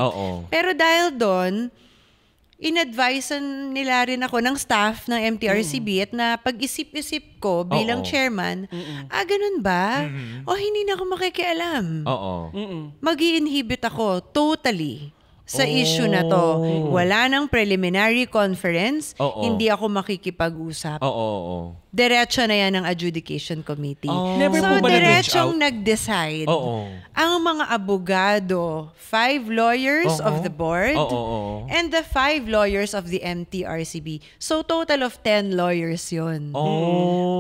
Pero dahil doon, in-advisean nila rin ako ng staff ng MTRCB at na pag-isip-isip ko bilang chairman, ganun ba? O hindi na ako makikialam. Mag-i-inhibit ako totally sa issue na to. Wala nang preliminary conference, hindi ako makikipag-usap. Diretso na yan ng adjudication committee. Never so, po ba diretsong nag-decide. Ang mga abogado, 5 lawyers of the board, and the 5 lawyers of the MTRCB. So, total of 10 lawyers yun.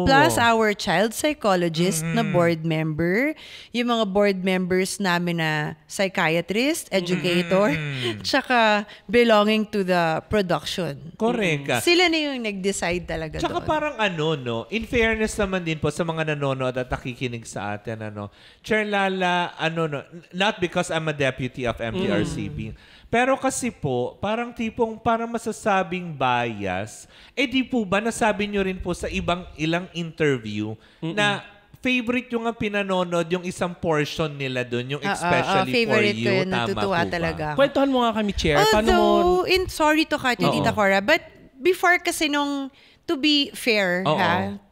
Plus our child psychologist na board member, yung mga board members namin na psychiatrist, educator, tsaka belonging to the production. Correct. Sila na yung nag-decide talaga tsaka doon. parang in fairness naman din po sa mga nanonood at nakikinig sa atin, Chair Lala, not because I'm a deputy of MTRCB, pero kasi po, parang masasabing bias, di po ba nasabi nyo rin po sa ilang interview na favorite yung pinanonood yung isang portion nila doon, yung especially for you. Ko yun, natutuwa talaga. Kwentuhan mo nga kami, Chair. Although, sorry to cut you, Tita Cora, but before kasi to be fair,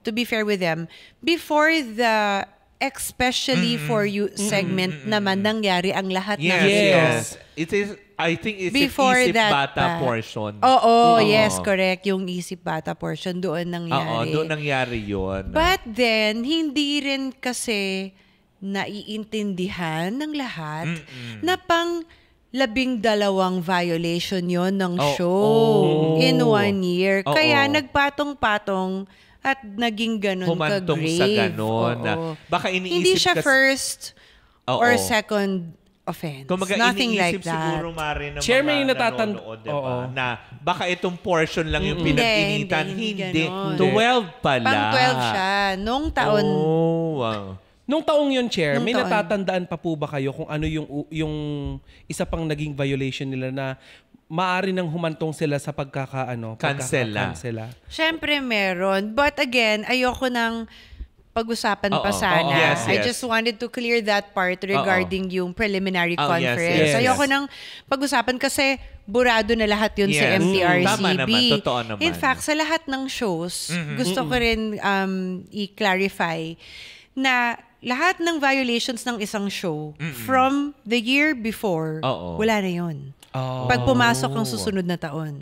to be fair with them, before the especially for you segment naman nangyari ang lahat ng shows. It is, I think it's before Isip that Bata portion. Yes, correct. Yung Isip Bata portion, doon nangyari. Doon nangyari yun. But then, hindi rin kasi naiintindihan ng lahat na pang 12 violation yon ng show in 1 year. Kaya nagpatong-patong at naging ganun humantong ka-grave. Sa ganun. Baka iniisip hindi siya first or second offense. Nothing like that. Siguro ng Chair, mga nanonood, diba? Na baka itong portion lang yung pinag-initan. Hindi. 12 pala. Pang-12 siya. Nung taon. Nung taong yun, Chair, may natatandaan pa po ba kayo kung ano yung isa pang naging violation nila na maaari nang humantong sila sa pagkakansela? Siyempre meron. But again, ayoko nang pag-usapan pa sana. I just wanted to clear that part regarding yung preliminary conference. Ayoko nang pag-usapan kasi burado na lahat yun sa MTRCB. Tama naman, totoo naman. In fact, sa lahat ng shows, gusto ko rin i-clarify na lahat ng violations ng isang show from the year before, wala na yun. Pag pumasok ang susunod na taon.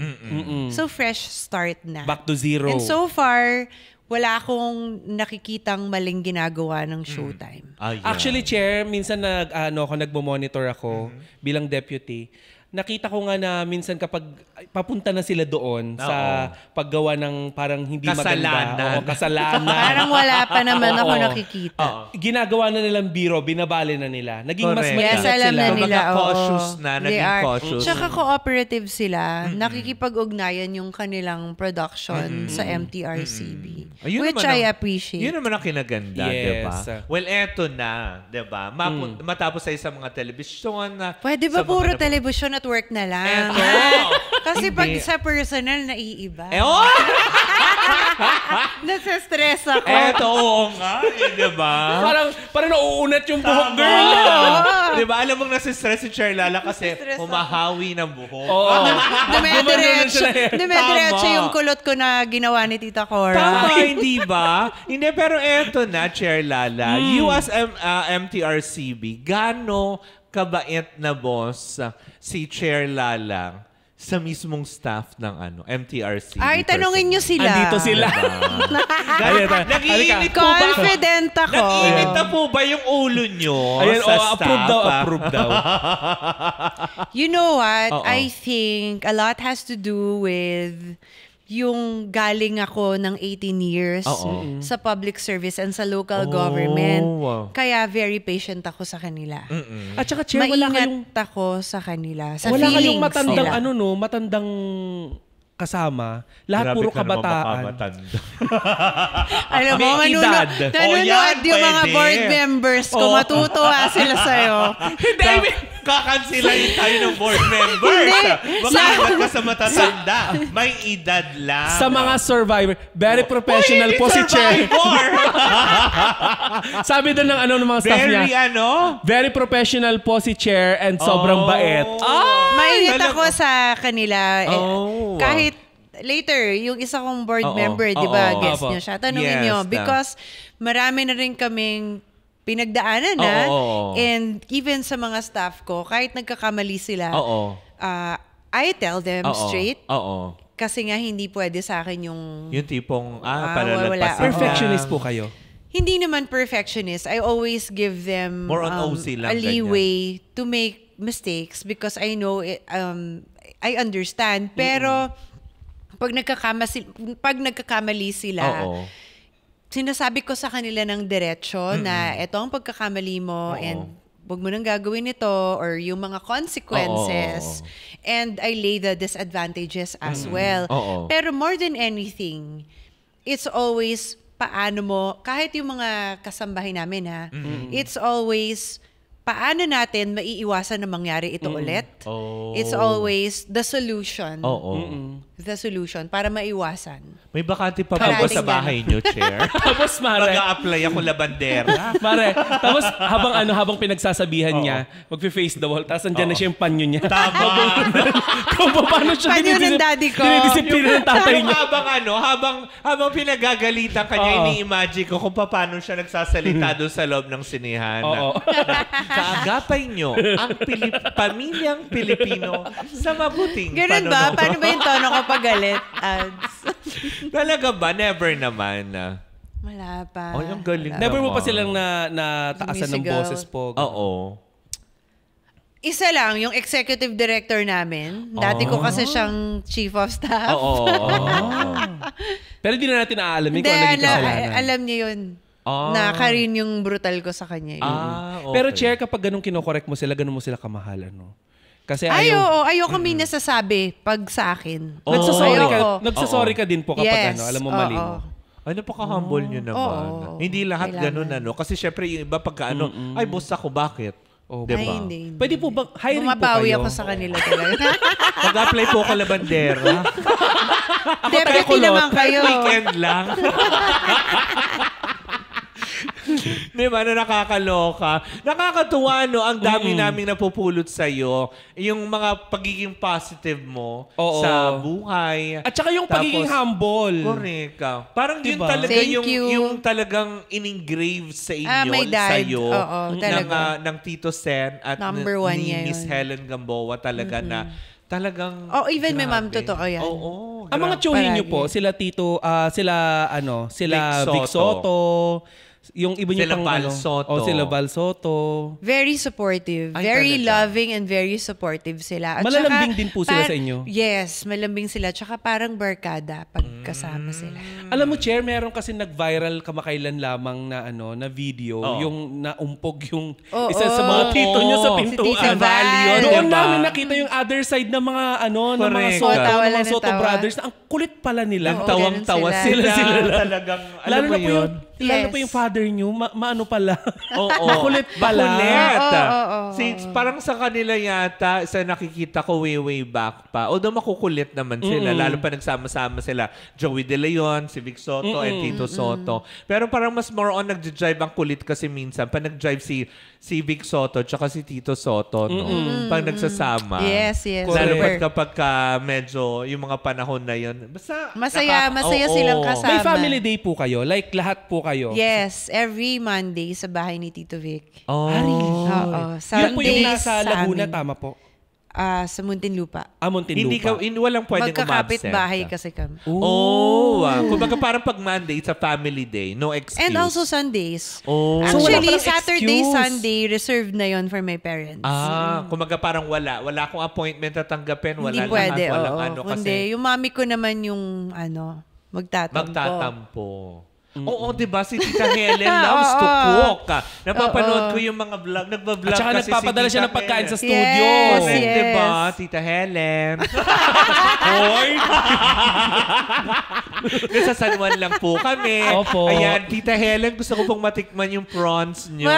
So, fresh start na. Back to zero. And so far, wala akong nakikitang maling ginagawa ng Showtime. Actually, Chair, minsan nagmo-monitor ako bilang deputy. nakita ko nga na minsan kapag papunta na sila doon sa paggawa ng parang hindi maganda. Kasalanan. Parang wala pa naman ako nakikita. Ginagawa na nilang biro, binabali na nila. Naging mas maingat alam sila. na nila. Cautious na, naging cautious. Tsaka cooperative sila. Nakikipag-ugnayan yung kanilang production sa MTRCB. Which I appreciate. Yun naman ang kinaganda, diba? Well, eto na, diba? Matapos sa isang mga telebisyon. Pwede ba puro telebisyon at work na lang? Kasi pag sa personal, naiiba. Nasa-stress ako. Eto, oo nga. Diba? Parang nauunat yung buhok, girl. Diba? Alam mong nasa-stress si Cherlala kasi humahawi ng buhok. Dumidiretso yung kulot ko na ginawa ni Tita Cora. Tama, hindi ba? Hindi, pero eto na, Cherlala. You as MTRCB, gaano kabait na boss si Cherlala sa mismong staff ng MTRCB? Ay, tanungin nyo sila. Andito sila. Nag-iinit po ba? Confident ako. Nag-iinit na po ba yung ulo nyo sa staff? Approve daw. You know what? I think a lot has to do with yung galing ako ng 18 years sa public service and sa local government. Kaya very patient ako sa kanila. At saka, Chair, maingat ako sa kanila. Sa wala feelings kayong matandang nila. matandang kasama. Lahat puro kabataan. Alam mo, edad. nanonood yung mga board members ko. Matutuwa sila sa'yo. Hindi, kakansilahin tayo ng board members. Makakat ka sa matatanda. May edad lang. Sa mga survivor, very professional po si Chair. Sabi doon ng mga staff niya. Very professional po si Chair and sobrang bait. Mainit ako sa kanila. Kahit later, yung isa kong board member, di ba, guest niyo siya. Tanungin niyo. Because marami na rin kaming pinagdaanan na. And even sa mga staff ko, kahit nagkakamali sila, I tell them straight. Kasi nga hindi pwede sa akin yung tipong, palalagpasin. Perfectionist po kayo? Hindi naman perfectionist. I always give them more on OC lang, a leeway to make mistakes because I know it, I understand. Pero pag nagkakamali sila, sinasabi ko sa kanila ng diretsyo na ito ang pagkakamali mo and huwag mo nang gagawin ito or yung mga consequences. And I lay the disadvantages as well. Pero more than anything, it's always paano mo, kahit yung mga kasambahay namin it's always paano natin maiiwasan na mangyari ito ulit. It's always the solution. The solution para maiwasan. May bakante pa ba sa bahay niyo, Chair? Tapos, Mare. Mag-a-apply ako labandera. Mare, tapos habang pinagsasabihan niya, mag-face the wall, tapos andyan na siya yung panyo niya. Tama. Kung paano siya panyo ng daddy ko. Dinidisiplina ng tatay niya. Habang pinagagalitan kanya, ini-imagine ko kung paano siya nagsasalita doon sa loob ng sinihan. Kaagapay niyo ang pamilyang Pilipino sa mabuting ganun ba? Paano ba yung tono ko pag galit? Talaga ba? Never naman. Wala pa. Ang galing. Never mo pa silang nataasan ng boses po? Isa lang, yung executive director namin. Dati ko kasi siyang chief of staff. Pero hindi na natin aalamin kung ano naging kasalanan. Alam niya yun. Naka rin yung brutal ko sa kanya. Pero Chair, kapag ganun kinokorek mo sila, ganun mo sila kamahal, ano? Kasi ayoko may nasasabi pag sa akin. Nagsasorry ka din po kapag alam mo mali mo. Ay, napaka-humble nyo naman. Hindi lahat ganun, Kasi syempre, yung iba pagka ay, boss ako, bakit? Diba? Ay, hindi. Pwede po ba, hiring po kayo? Bumabawi ako sa kanila talaga. Mag-apply po ka labandera. Deputy naman kayo. Weekend lang. Di ba, nakakaloka. Nakakatuwa, ang dami naming napupulot sa'yo. Yung mga pagiging positive mo sa buhay. At saka yung pagiging humble. Correct. Parang yun talaga yung talagang in-engrave sa inyo, sa'yo. Ng Tito Sen at ni Miss Helen Gamboa talaga na talagang even may ma'am, totoo yan. Ang mga tsuhin niyo po, sila Tito, sila Vic Soto, yung iba niyo Sila pang Val Soto. sila Val Soto. Very supportive. Ay, very talaga? loving and very supportive sila. At Malalambing saka, din po sila sa inyo? Yes, malambing sila. Tsaka parang barkada pag kasama sila. Alam mo, Chair, meron kasi nag-viral kamakailan lamang na na video, yung naumpog yung isa sa mga tito niyo sa pintuan. Si Tita Val yun, Doon diba? namin nakita yung other side ng mga ng mga Correct. Soto, Tawa ng mga lang ng Soto tawa. brothers. Na ang kulit pala nila. Oo, Tawang-tawa ganun sila. sila. Talagang, alam Lalo mo na po yun? lalo Yes. po yung father niyo, maano pala. Oo. Makulit pala. Makulit. Oo. Parang sa kanila yata, sa nakikita ko way back pa, although makukulit naman sila, lalo pa nagsama-sama sila, Joey De Leon, si Vic Soto, and Tito Soto. Pero parang mas more on nag-drive ang kulit kasi minsan, pa nag-drive si Vic Soto tsaka si Tito Soto, no? Pag nagsasama. Yes. Lalo Super. pat kapag medyo yung mga panahon na yun. Basta, Masaya Oo. silang kasama. May family day po kayo? Like lahat po kayo? Yes, every Monday sa bahay ni Tito Vic. Oh. Oo. Yun po yung Sundays nasa sa Laguna, amin. tama po? Sa Muntinlupa. Muntinlupa. Walang pwedeng Magkakapit umabsent. bahay kasi kami. Kumbaga parang pag Monday, it's a family day. No excuse. And also Sundays. Oh. So, wala Actually, palang Saturday, excuse. Sunday, reserved na yon for my parents. Kumbaga parang wala. Wala akong appointment na tanggapin. Wala Hindi pwede, lahat. Walang oo. kasi Kundi, yung mami ko naman yung, magtatampo. magtatampo. Oo, di ba? Si Tita Helen loves to cook. Napapanood ko yung mga vlog. Nagbablog At saka kasi nagpapadala si siya Tita ng pagkain sa Helen. studio. Correct, Yes. di ba? Tita Helen. Hoy! Sa San Juan lang po kami. Opo. Ayan, Tita Helen, gusto ko pong matikman yung prawns nyo.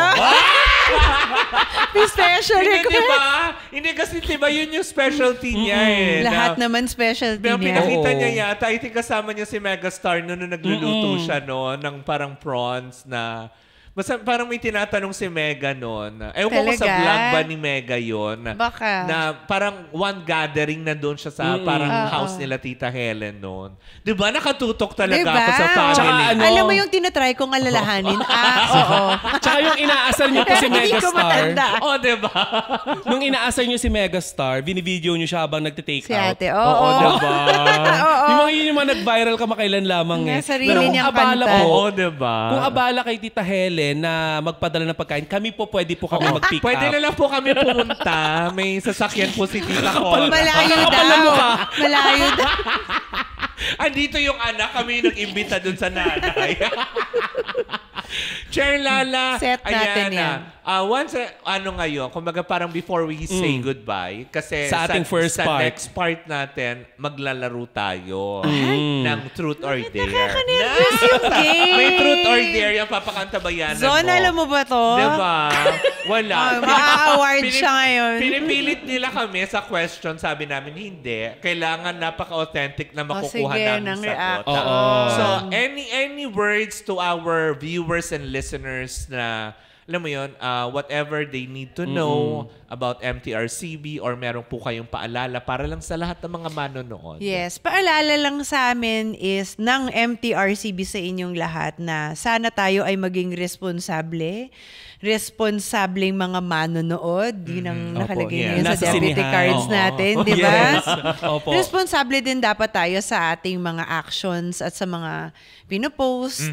May special Hindi, request. di ba? Hindi kasi, di ba, yun yung specialty niya eh. Lahat Na- naman specialty Pero niya. pinakita Oo. niya yata, I think kasama niya si Megastar noon nung nagluluto siya ng parang prawns na... Basta parang may tinatanong si Mega noon. Ewan ko kung sa Talaga? vlog ba ni Mega yun. Baka. Na parang one gathering na doon siya sa parang house nila Tita Helen noon. Di ba? Nakatutok talaga Diba? ako sa family. Tsaka Alam mo yung tinatry kong alalahanin? Oo. Tsaka yung inaasar niyo po si Hindi ko Megastar. matanda. Oh, di ba? Nung inaasar niyo si Megastar, binivideo niyo siya habang nagte-take Si out. ate, Oo, oo. di ba? Yung mga nag-viral kamakailan lamang eh. Nga, sarili Pero kung niyang abala kanta. po, Oo, di ba? kung abala kay Tita Helen na magpadala ng pagkain, kami po pwede po kami mag-pick up. Pwede na lang po kami pumunta. May sasakyan po si Tita Cora. Malayo Kakapal na daw. mukha. Malayo daw. Andito yung anak, kami nag-imbita dun sa nanay. Chair Lala, Set natin ayan yan. Once, ngayon, kumbaga parang before we say goodbye, kasi Sa ating first sa part. next part natin, maglalaro tayo ng Truth or Dare. Nakaka-nervous yung game. May Truth or Dare yung papakantabayanan Zon, mo. alam mo ba to? Diba? Wala. Ma-award siya ngayon. Pinipilit nila kami sa question. Sabi namin, hindi. Kailangan napaka-authentic na makukuha sige, namin ng sagot. reaction. So, any words to our viewers and listeners na, alam mo yun, whatever they need to know about MTRCB or meron po kayong paalala para lang sa lahat ng mga manonood. Yes. Paalala lang sa amin is ng MTRCB sa inyong lahat na sana tayo ay maging responsableng mga manonood. Yun ang nakalagay yeah. ngayon sa Nasa debit sinihan. cards Oo. natin, di ba? Yes. Opo. Responsable din dapat tayo sa ating mga actions at sa mga pinopost.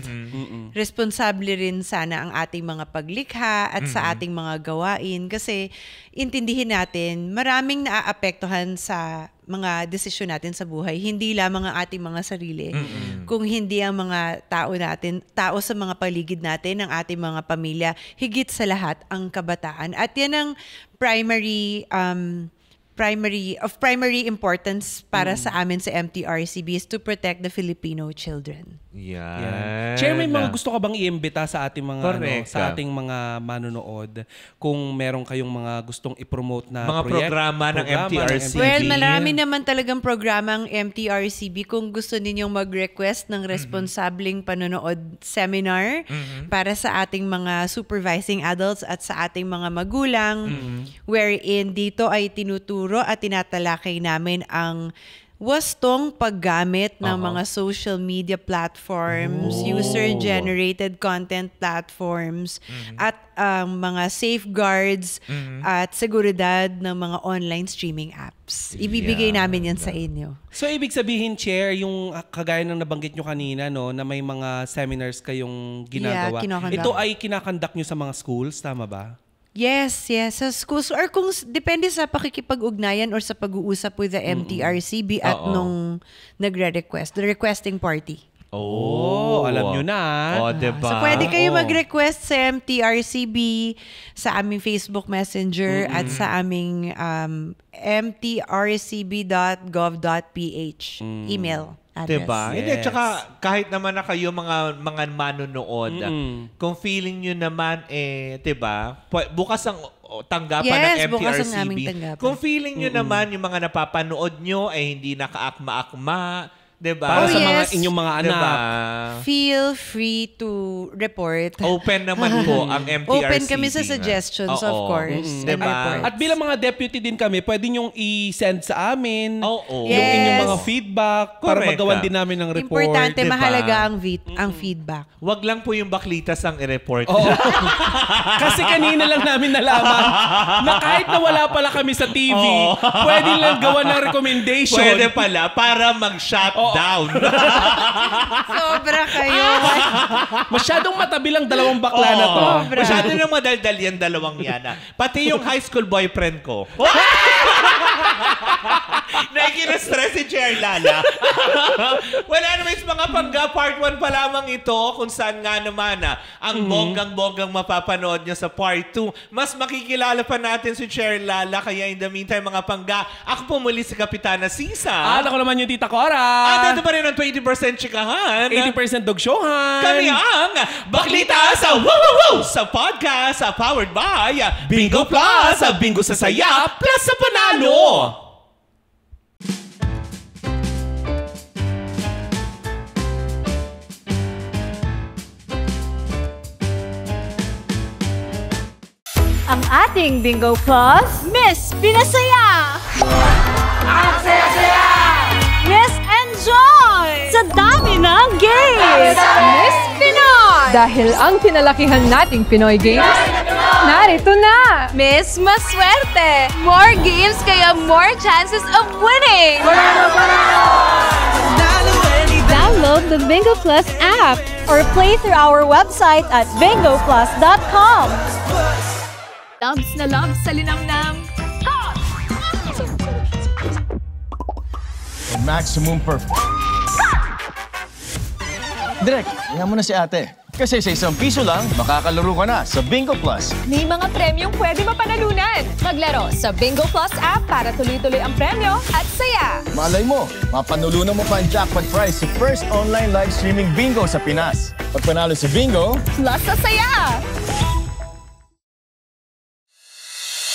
Responsable rin sana ang ating mga paglikha at sa ating mga gawain kasi intindihin natin maraming naaapektuhan sa mga desisyon natin sa buhay. Hindi lamang ang ating mga sarili, kung hindi ang mga tao sa mga paligid natin, ang ating mga pamilya, higit sa lahat ang kabataan. At yan ang of primary importance para sa amin sa MTRCB is to protect the Filipino children. Yan. Chair, may mga gusto ka bang iimbita sa ating mga Correct. sa ating mga manonood kung meron kayong mga gustong i-promote na Mga programa ng MTRCB. Well, marami naman talagang programa ang MTRCB. Kung gusto ninyong mag-request ng responsableng panonood seminar para sa ating mga supervising adults at sa ating mga magulang, wherein dito ay tinuturo at tinatalakay namin ang wastong paggamit ng mga social media platforms, user-generated content platforms, at mga safeguards at seguridad ng mga online streaming apps. Ibibigay namin yan sa inyo. So, ibig sabihin, Chair, yung kagaya ng nabanggit nyo kanina, no, na may mga seminars kayong ginagawa. Ito ay kinakandak nyo sa mga schools, tama ba? Yes. Sa schools. Or kung depende sa pakikipag-ugnayan or sa pag-uusap with the MTRCB at nung nagre-request, the requesting party. Alam nyo na. Diba? So, pwede kayo mag-request sa MTRCB, sa aming Facebook Messenger, at sa aming mtrcb.gov.ph email address. Diba? Yes. Hindi, tsaka kahit naman na kayo mga manonood, kung feeling nyo naman, diba, bukas ang tanggapan ng bukas ang MTRCB. aming tanggapan. Kung feeling nyo naman, yung mga napapanood nyo ay hindi nakaakma-akma, diba? Para sa mga inyong mga anak. Diba? Feel free to report. Open naman po ang MTRCB. Open kami sa suggestions, of course. Diba? At bilang mga deputy din kami, pwede nyong i-send sa amin yung Yes. inyong mga feedback para Correct. magawan din namin ng report. Importante, diba? mahalaga ang feedback. Wag lang po yung baklitas ang i-report. Kasi kanina lang namin nalaman na kahit na wala pala kami sa TV, pwede lang gawa ng recommendation. Pwede pala para mag-shutdown. Sobra kayo. Masyadong matabi lang dalawang bakla na to. Masyado nang madaldal yan, dalawang yan. Pati yung high school boyfriend ko. Naikinas-stress si Chair Lala. Wala naman sa mga pangga, part 1 pa lamang ito, kung saan nga naman ang bonggang-bonggang mapapanood nyo sa part 2. Mas makikilala pa natin si Chair Lala, kaya in the meantime mga pangga, ako po muli si Kapitana Sisa. At ako naman yung Tita Cora. At ito pa rin ang 20% chikahan. 80% dogsyohan. Kami ang Baklita sa Woo Woo Woo sa podcast powered by Bingo Plus, Bingo sa Saya, Plus sa Panalo. Ang ating Bingo Plus, Miss Pinasaya! Ang saya-saya! Miss Enjoy! Sa dami ng games! Miss Pinoy! Dahil ang pinalakihan nating Pinoy Games, narito na! Miss Maswerte! More games kaya more chances of winning! Download the Bingo Plus app or play through our website at bingoplus.com. Loves na loves sa linamnam. Maximum perfect. Direk, iyan mo na si ate. Kasi sa ₱1 lang, makakalaro ka na sa Bingo Plus. May mga premyong pwede mapanalunan. Maglaro sa Bingo Plus app para tuloy-tuloy ang premyo at saya. Malay mo, mapanulunan mo pa ang jackpot prize sa first online live streaming bingo sa Pinas. Pag panalo sa bingo, Plus sa saya.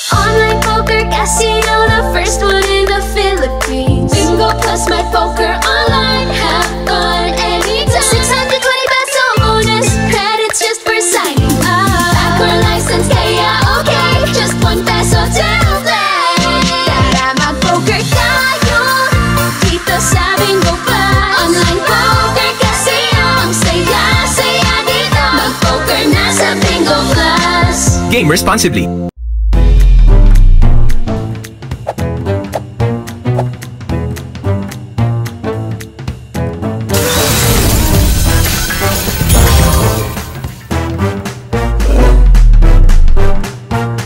Online poker casino, the first one in the Philippines. Bingo Plus my poker online, have fun anytime. 620 peso bonus, credits just for signing up. Backer license, kaya okay, just ₱1 to play. Tara mag-poker tayo, dito sa Bingo Plus. Online poker casino, ang saya-saya dito. Mag-poker na sa Bingo Plus. Game responsibly.